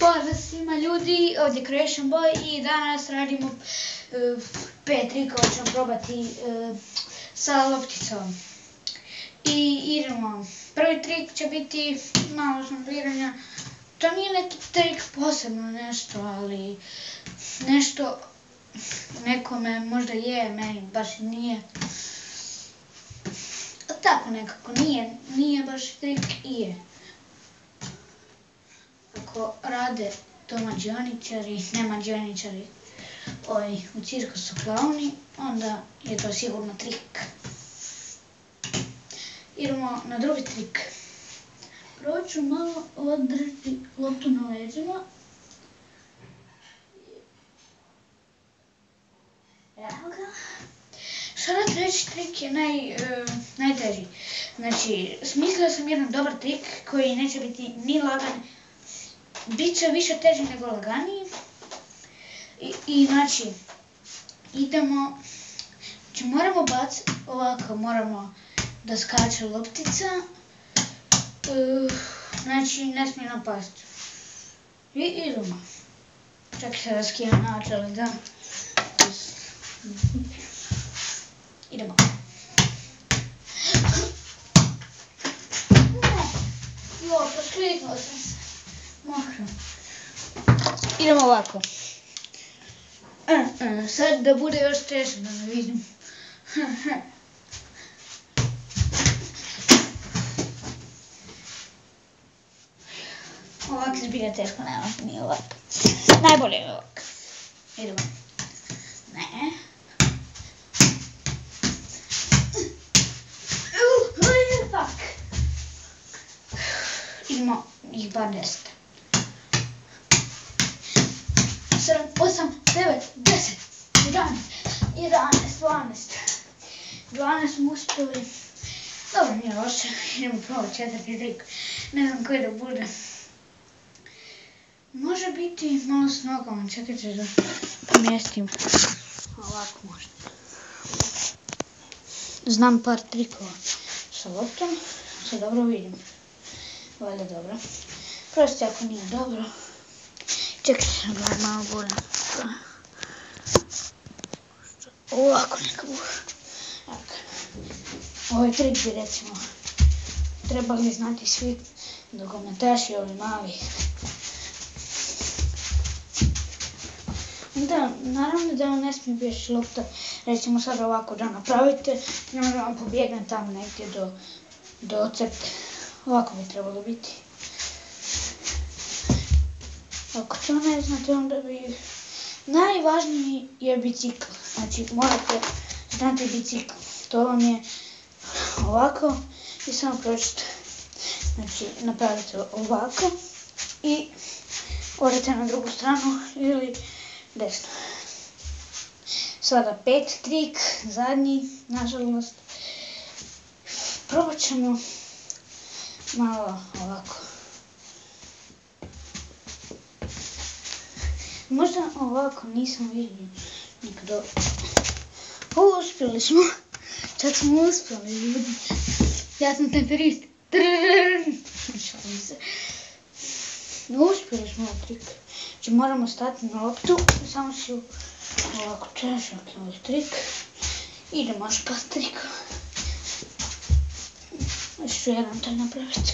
Pozdrav svima ljudi, ovdje je Creation Boy i danas radimo 5 trikova, ćemo probati sa lopticom. I idemo, prvi trik će biti malo žongliranja. To nije neki trik posebno nešto, ali nešto nekome možda je, meni baš nije. Tako nekako, nije baš trik i je. Ako rade to mađioničari, ne mađioničari, u cirkusu klauni, onda je to sigurno trik. Idemo na drugi trik. Prvo ću malo održati loptu na leđima. Evo ga. Sada treći trik je najteži. Znači, smislio sam jedan dobar trik koji neće biti ni lagan, bit će više teži nego laganiji. I znači, idemo, znači moramo baciti ovako, moramo da skače loptica, znači ne smije napasti. I idemo. Čak se da skijem naočale, da. Idemo. Jo, poskliknuo sam se. Mokro. Idemo ovako. Sad da bude još teže da ne vidim. Ovako zbilja teško, nije ovako. Najbolje je ovako. Idemo. Ne. Fuck. Idemo ih bar 10. 7, 8, 9, 10, 11, 12 smo uspjeli. Dobro, nije loše. Idemo probati četvrti trik. Ne znam koji da bude. Može biti malo s nogama. Čekajte da pomjestim. Ovako možda. Znam par trikova sa loptom. Se dobro vidim. Valjda dobro. Prosti ako nije dobro. Čekajte se gledam malo bolje. Ovako neka bude. Ovaj trik bi recimo trebali znati svi nogometaši, ovi mali. Da, naravno da vam ne smije bjeći lopta. Recimo sad ovako da napravite, ne može vam pobjegne tamo negdje do crte. Ovako bi trebalo biti. Ako to ne znate, onda bi... Najvažniji je bicikl. Znači, morate znati bicikl. To vam je ovako i samo pročite. Znači, napravite ovako i odete na drugu stranu ili desno. Sada 5 trik, zadnji, nažalost. Probat ćemo malo ovako. Možda ovako nisam vidio nikad dobro. Uspjeli smo. Čak smo uspjeli, ljudi. Ja sam temperist. Uspjeli smo ovaj trik. Znači moramo stati na loptu. Samo si ovako češak ovaj trik. Idemo još par trika. Još ću jedan to napraviti.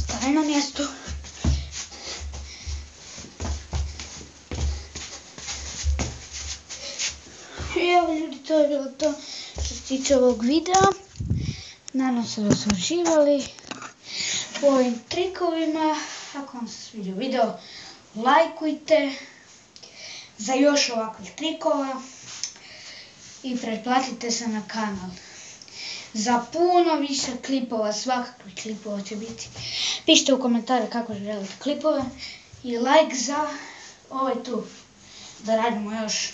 Stavi na mjestu. I evo ljudi, to je bilo to što se tiče ovog videa. Nadam se da ste uživali u ovim trikovima. Ako vam se svidio video, lajkujte za još ovakvih trikova i pretplatite se na kanal. Za puno više klipova, svakakvih klipova će biti. Pišite u komentare kako želite klipove i like za ovaj tu, da radimo još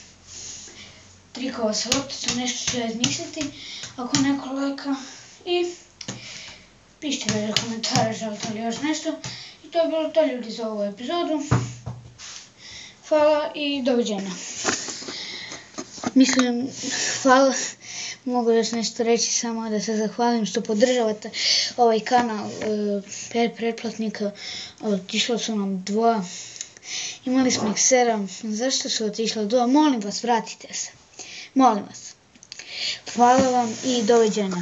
trikova sa lopticom, nešto ću izmisliti ako neko lajka. I pišite u komentare želite li još nešto. I to je bilo to ljudi za ovu epizodu. Hvala i doviđenja. Mislim, hvala Mogu još nešto reći, samo da se zahvalim što podržavate ovaj kanal pretplatnika. Otišlo su nam 2, imali smo ih 7, zašto su otišlo 2? Molim vas, vratite se, molim vas. Hvala vam i doviđenja.